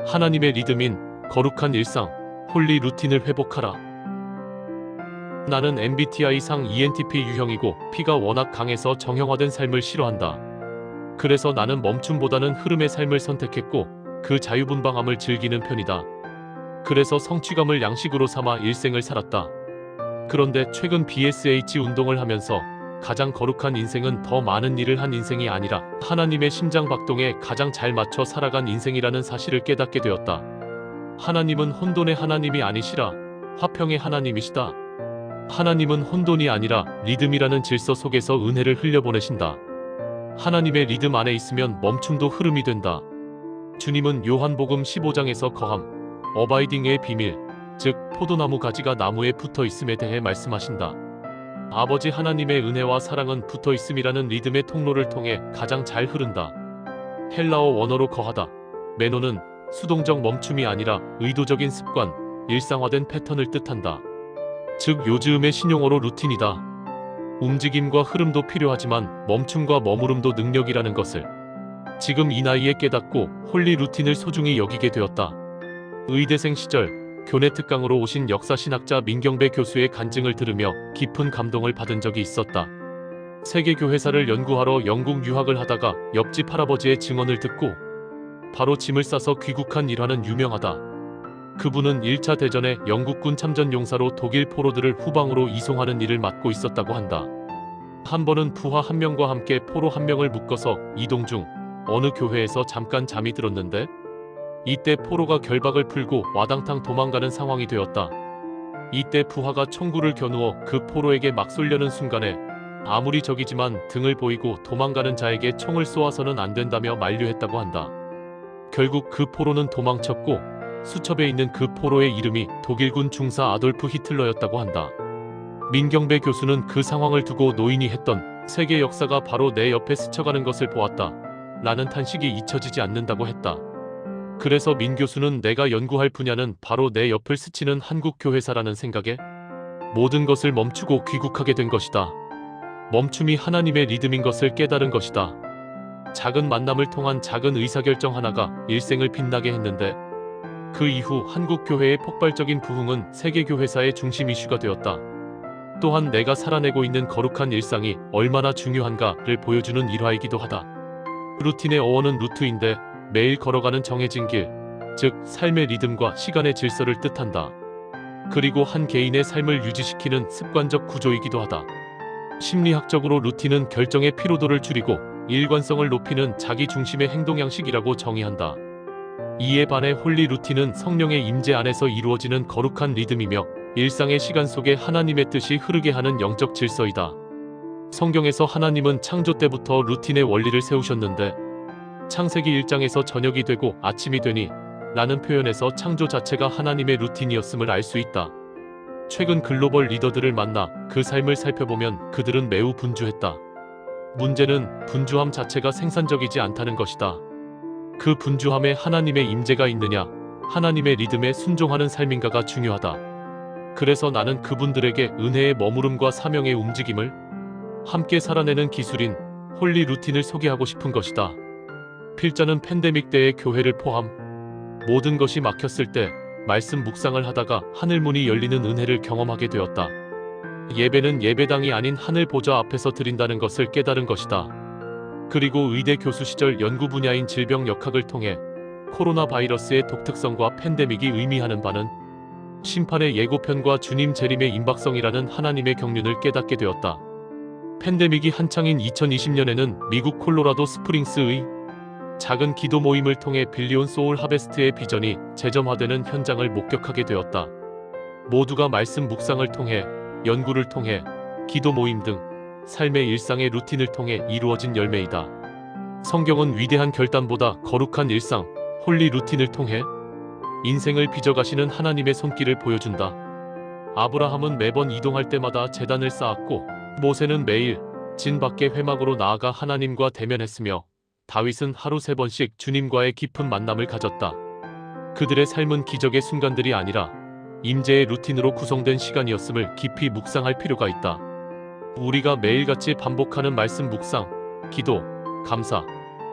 하나님의 리듬인 거룩한 일상, 홀리 루틴을 회복하라. 나는 MBTI상 ENTP 유형이고 P가 워낙 강해서 정형화된 삶을 싫어한다. 그래서 나는 멈춤보다는 흐름의 삶을 선택했고 그 자유분방함을 즐기는 편이다. 그래서 성취감을 양식으로 삼아 일생을 살았다. 그런데 최근 BSH 운동을 하면서 가장 거룩한 인생은 더 많은 일을 한 인생이 아니라 하나님의 심장박동에 가장 잘 맞춰 살아간 인생이라는 사실을 깨닫게 되었다. 하나님은 혼돈의 하나님이 아니시라 화평의 하나님이시다. 하나님은 혼돈이 아니라 리듬이라는 질서 속에서 은혜를 흘려보내신다. 하나님의 리듬 안에 있으면 멈춤도 흐름이 된다. 주님은 요한복음 15장에서 거함, 어바이딩의 비밀, 즉 포도나무 가지가 나무에 붙어 있음에 대해 말씀하신다. 아버지 하나님의 은혜와 사랑은 붙어 있음이라는 리듬의 통로를 통해 가장 잘 흐른다. 헬라어 원어로 거하다, 메노는 수동적 멈춤이 아니라 의도적인 습관, 일상화된 패턴을 뜻한다. 즉 요즈음의 신용어로 루틴이다. 움직임과 흐름도 필요하지만 멈춤과 머무름도 능력이라는 것을 지금 이 나이에 깨닫고 홀리 루틴을 소중히 여기게 되었다. 의대생 시절 교내 특강으로 오신 역사신학자 민경배 교수의 간증을 들으며 깊은 감동을 받은 적이 있었다. 세계교회사를 연구하러 영국 유학을 하다가 옆집 할아버지의 증언을 듣고 바로 짐을 싸서 귀국한 일화는 유명하다. 그분은 1차 대전에 영국군 참전 용사로 독일 포로들을 후방으로 이송하는 일을 맡고 있었다고 한다. 한 번은 부하 한 명과 함께 포로 한 명을 묶어서 이동 중 어느 교회에서 잠깐 잠이 들었는데 이때 포로가 결박을 풀고 와당탕 도망가는 상황이 되었다. 이때 부하가 총구를 겨누어 그 포로에게 막 쏠려는 순간에 아무리 적이지만 등을 보이고 도망가는 자에게 총을 쏘아서는 안 된다며 만류했다고 한다. 결국 그 포로는 도망쳤고 수첩에 있는 그 포로의 이름이 독일군 중사 아돌프 히틀러였다고 한다. 민경배 교수는 그 상황을 두고 노인이 했던 세계 역사가 바로 내 옆에 스쳐가는 것을 보았다 라는 탄식이 잊혀지지 않는다고 했다. 그래서 민 교수는 내가 연구할 분야는 바로 내 옆을 스치는 한국교회사라는 생각에 모든 것을 멈추고 귀국하게 된 것이다. 멈춤이 하나님의 리듬인 것을 깨달은 것이다. 작은 만남을 통한 작은 의사결정 하나가 일생을 빛나게 했는데 그 이후 한국교회의 폭발적인 부흥은 세계교회사의 중심 이슈가 되었다. 또한 내가 살아내고 있는 거룩한 일상이 얼마나 중요한가를 보여주는 일화이기도 하다. 루틴의 어원은 루트인데 매일 걸어가는 정해진 길, 즉 삶의 리듬과 시간의 질서를 뜻한다. 그리고 한 개인의 삶을 유지시키는 습관적 구조이기도 하다. 심리학적으로 루틴은 결정의 피로도를 줄이고 일관성을 높이는 자기 중심의 행동 양식이라고 정의한다. 이에 반해 홀리 루틴은 성령의 임재 안에서 이루어지는 거룩한 리듬이며 일상의 시간 속에 하나님의 뜻이 흐르게 하는 영적 질서이다. 성경에서 하나님은 창조 때부터 루틴의 원리를 세우셨는데 창세기 1장에서 저녁이 되고 아침이 되니 라는 표현에서 창조 자체가 하나님의 루틴이었음을 알 수 있다. 최근 글로벌 리더들을 만나 그 삶을 살펴보면 그들은 매우 분주했다. 문제는 분주함 자체가 생산적이지 않다는 것이다. 그 분주함에 하나님의 임재가 있느냐, 하나님의 리듬에 순종하는 삶인가가 중요하다. 그래서 나는 그분들에게 은혜의 머무름과 사명의 움직임을 함께 살아내는 기술인 홀리 루틴을 소개하고 싶은 것이다. 필자는 팬데믹 때의 교회를 포함 모든 것이 막혔을 때 말씀 묵상을 하다가 하늘문이 열리는 은혜를 경험하게 되었다. 예배는 예배당이 아닌 하늘 보좌 앞에서 드린다는 것을 깨달은 것이다. 그리고 의대 교수 시절 연구 분야인 질병 역학을 통해 코로나 바이러스의 독특성과 팬데믹이 의미하는 바는 심판의 예고편과 주님 재림의 임박성이라는 하나님의 경륜을 깨닫게 되었다. 팬데믹이 한창인 2020년에는 미국 콜로라도 스프링스의 작은 기도 모임을 통해 빌리온 소울 하베스트의 비전이 재점화되는 현장을 목격하게 되었다. 모두가 말씀 묵상을 통해, 연구를 통해, 기도 모임 등 삶의 일상의 루틴을 통해 이루어진 열매이다. 성경은 위대한 결단보다 거룩한 일상, 홀리 루틴을 통해 인생을 빚어가시는 하나님의 손길을 보여준다. 아브라함은 매번 이동할 때마다 제단을 쌓았고 모세는 매일 진 밖의 회막으로 나아가 하나님과 대면했으며 다윗은 하루 3번씩 주님과의 깊은 만남을 가졌다. 그들의 삶은 기적의 순간들이 아니라 임재의 루틴으로 구성된 시간이었음을 깊이 묵상할 필요가 있다. 우리가 매일같이 반복하는 말씀 묵상, 기도, 감사,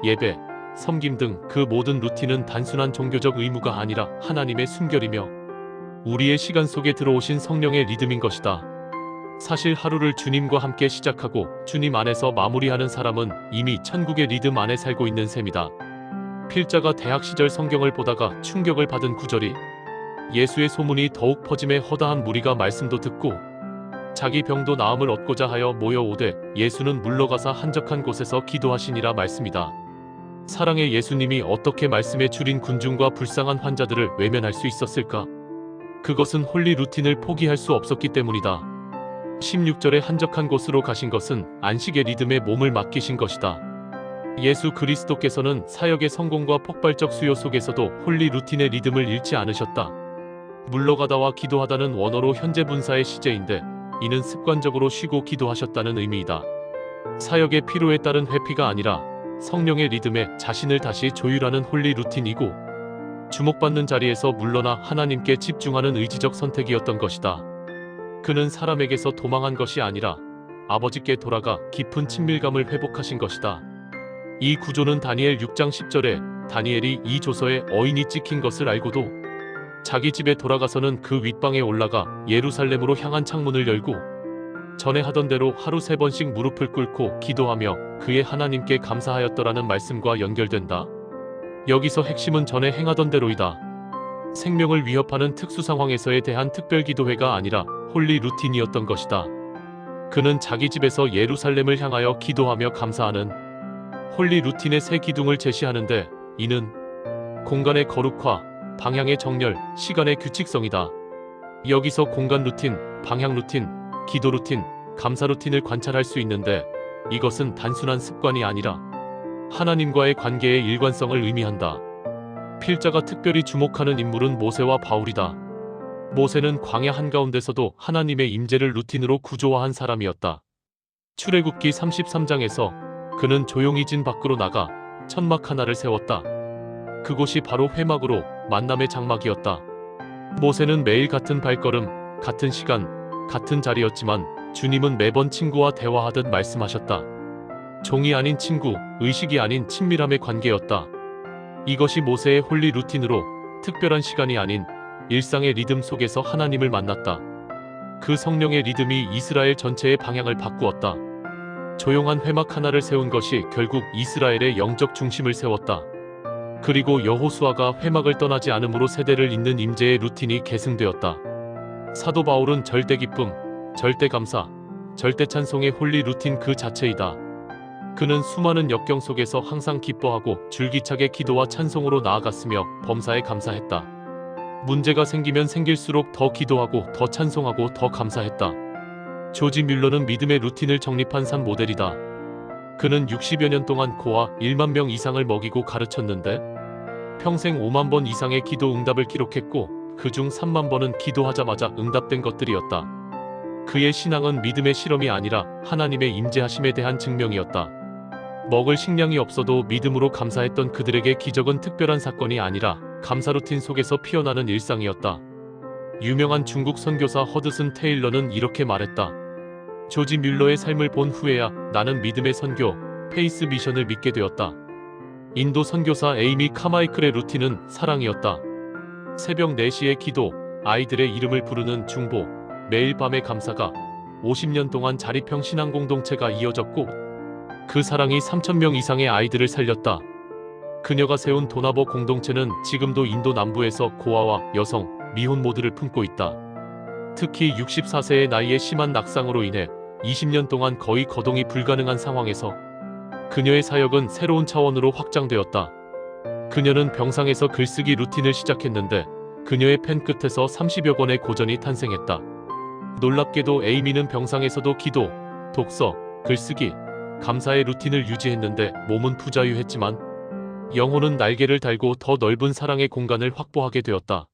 예배, 섬김 등 그 모든 루틴은 단순한 종교적 의무가 아니라 하나님의 순결이며 우리의 시간 속에 들어오신 성령의 리듬인 것이다. 사실 하루를 주님과 함께 시작하고 주님 안에서 마무리하는 사람은 이미 천국의 리듬 안에 살고 있는 셈이다. 필자가 대학 시절 성경을 보다가 충격을 받은 구절이 예수의 소문이 더욱 퍼짐에 허다한 무리가 말씀도 듣고 자기 병도 나음을 얻고자 하여 모여오되 예수는 물러가사 한적한 곳에서 기도하시니라 말씀이다. 사랑의 예수님이 어떻게 말씀에 줄인 군중과 불쌍한 환자들을 외면할 수 있었을까? 그것은 홀리 루틴을 포기할 수 없었기 때문이다. 16절에 한적한 곳으로 가신 것은 안식의 리듬에 몸을 맡기신 것이다. 예수 그리스도께서는 사역의 성공과 폭발적 수요 속에서도 홀리 루틴의 리듬을 잃지 않으셨다. 물러가다와 기도하다는 원어로 현재 분사의 시제인데 이는 습관적으로 쉬고 기도하셨다는 의미이다. 사역의 필요에 따른 회피가 아니라 성령의 리듬에 자신을 다시 조율하는 홀리 루틴이고 주목받는 자리에서 물러나 하나님께 집중하는 의지적 선택이었던 것이다. 그는 사람에게서 도망한 것이 아니라 아버지께 돌아가 깊은 친밀감을 회복하신 것이다. 이 구조는 다니엘 6장 10절에 다니엘이 이 조서에 어인이 찍힌 것을 알고도 자기 집에 돌아가서는 그 윗방에 올라가 예루살렘으로 향한 창문을 열고 전에 하던 대로 하루 3번씩 무릎을 꿇고 기도하며 그의 하나님께 감사하였더라는 말씀과 연결된다. 여기서 핵심은 전에 행하던 대로이다. 생명을 위협하는 특수 상황에서에 대한 특별 기도회가 아니라 홀리 루틴이었던 것이다. 그는 자기 집에서 예루살렘을 향하여 기도하며 감사하는 홀리 루틴의 새 기둥을 제시하는데 이는 공간의 거룩화, 방향의 정렬, 시간의 규칙성이다. 여기서 공간 루틴, 방향 루틴, 기도 루틴, 감사 루틴을 관찰할 수 있는데 이것은 단순한 습관이 아니라 하나님과의 관계의 일관성을 의미한다. 필자가 특별히 주목하는 인물은 모세와 바울이다. 모세는 광야 한가운데서도 하나님의 임재를 루틴으로 구조화한 사람이었다. 출애굽기 33장에서 그는 조용히 진 밖으로 나가 천막 하나를 세웠다. 그곳이 바로 회막으로 만남의 장막이었다. 모세는 매일 같은 발걸음, 같은 시간, 같은 자리였지만 주님은 매번 친구와 대화하듯 말씀하셨다. 종이 아닌 친구, 의식이 아닌 친밀함의 관계였다. 이것이 모세의 홀리 루틴으로 특별한 시간이 아닌 일상의 리듬 속에서 하나님을 만났다. 그 성령의 리듬이 이스라엘 전체의 방향을 바꾸었다. 조용한 회막 하나를 세운 것이 결국 이스라엘의 영적 중심을 세웠다. 그리고 여호수아가 회막을 떠나지 않음으로 세대를 잇는 임재의 루틴이 계승되었다. 사도 바울은 절대 기쁨, 절대 감사, 절대 찬송의 홀리 루틴 그 자체이다. 그는 수많은 역경 속에서 항상 기뻐하고 줄기차게 기도와 찬송으로 나아갔으며 범사에 감사했다. 문제가 생기면 생길수록 더 기도하고 더 찬송하고 더 감사했다. 조지 뮬러는 믿음의 루틴을 정립한 산 모델이다. 그는 60여 년 동안 고아 1만 명 이상을 먹이고 가르쳤는데 평생 5만 번 이상의 기도 응답을 기록했고 그중 3만 번은 기도하자마자 응답된 것들이었다. 그의 신앙은 믿음의 실험이 아니라 하나님의 임재하심에 대한 증명이었다. 먹을 식량이 없어도 믿음으로 감사했던 그들에게 기적은 특별한 사건이 아니라 감사 루틴 속에서 피어나는 일상이었다. 유명한 중국 선교사 허드슨 테일러는 이렇게 말했다. 조지 뮬러의 삶을 본 후에야 나는 믿음의 선교, 페이스 미션을 믿게 되었다. 인도 선교사 에이미 카마이클의 루틴은 사랑이었다. 새벽 4시에 기도, 아이들의 이름을 부르는 중보, 매일 밤의 감사가 50년 동안 자립형 신앙 공동체가 이어졌고 그 사랑이 3,000명 이상의 아이들을 살렸다. 그녀가 세운 도나보 공동체는 지금도 인도 남부에서 고아와 여성, 미혼 모두를 품고 있다. 특히 64세의 나이에 심한 낙상으로 인해 20년 동안 거의 거동이 불가능한 상황에서 그녀의 사역은 새로운 차원으로 확장되었다. 그녀는 병상에서 글쓰기 루틴을 시작했는데 그녀의 펜 끝에서 30여 권의 고전이 탄생했다. 놀랍게도 에이미는 병상에서도 기도, 독서, 글쓰기, 감사의 루틴을 유지했는데 몸은 부자유했지만 영혼은 날개를 달고 더 넓은 사랑의 공간을 확보하게 되었다.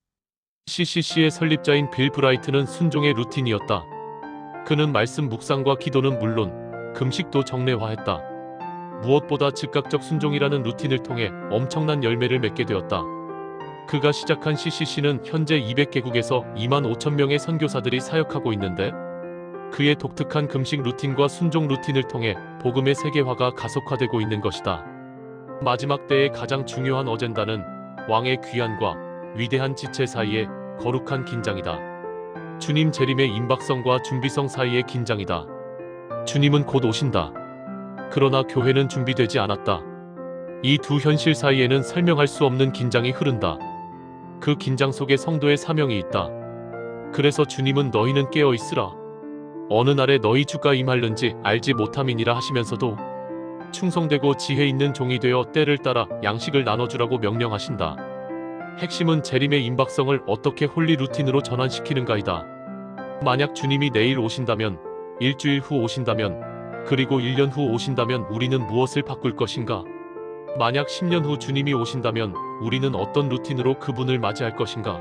CCC의 설립자인 빌 브라이트는 순종의 루틴이었다. 그는 말씀 묵상과 기도는 물론 금식도 정례화했다. 무엇보다 즉각적 순종이라는 루틴을 통해 엄청난 열매를 맺게 되었다. 그가 시작한 CCC는 현재 200개국에서 2만 5천 명의 선교사들이 사역하고 있는데 그의 독특한 금식 루틴과 순종 루틴을 통해 복음의 세계화가 가속화되고 있는 것이다. 마지막 때의 가장 중요한 어젠다는 왕의 귀환과 위대한 지체 사이의 거룩한 긴장이다. 주님 재림의 임박성과 준비성 사이의 긴장이다. 주님은 곧 오신다. 그러나 교회는 준비되지 않았다. 이 두 현실 사이에는 설명할 수 없는 긴장이 흐른다. 그 긴장 속에 성도의 사명이 있다. 그래서 주님은 너희는 깨어 있으라. 어느 날에 너희 주가 임할는지 알지 못함이니라 하시면서도 충성되고 지혜 있는 종이 되어 때를 따라 양식을 나눠주라고 명령하신다. 핵심은 재림의 임박성을 어떻게 홀리 루틴으로 전환시키는가이다. 만약 주님이 내일 오신다면, 일주일 후 오신다면, 그리고 1년 후 오신다면 우리는 무엇을 바꿀 것인가? 만약 10년 후 주님이 오신다면 우리는 어떤 루틴으로 그분을 맞이할 것인가?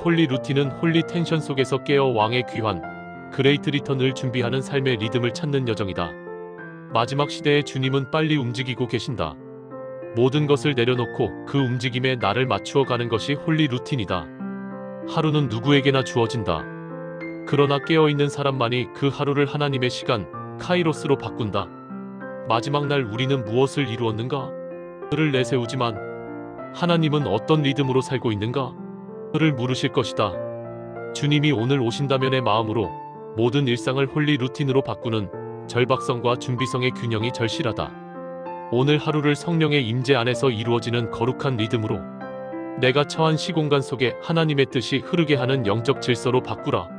홀리 루틴은 홀리 텐션 속에서 깨어 왕의 귀환, 그레이트 리턴을 준비하는 삶의 리듬을 찾는 여정이다. 마지막 시대에 주님은 빨리 움직이고 계신다. 모든 것을 내려놓고 그 움직임에 나를 맞추어 가는 것이 홀리 루틴이다. 하루는 누구에게나 주어진다. 그러나 깨어있는 사람만이 그 하루를 하나님의 시간, 카이로스로 바꾼다. 마지막 날 우리는 무엇을 이루었는가? 를 내세우지만 하나님은 어떤 리듬으로 살고 있는가? 를 물으실 것이다. 주님이 오늘 오신다면의 마음으로 모든 일상을 홀리 루틴으로 바꾸는 절박성과 준비성의 균형이 절실하다. 오늘 하루를 성령의 임재 안에서 이루어지는 거룩한 리듬으로 내가 처한 시공간 속에 하나님의 뜻이 흐르게 하는 영적 질서로 바꾸라.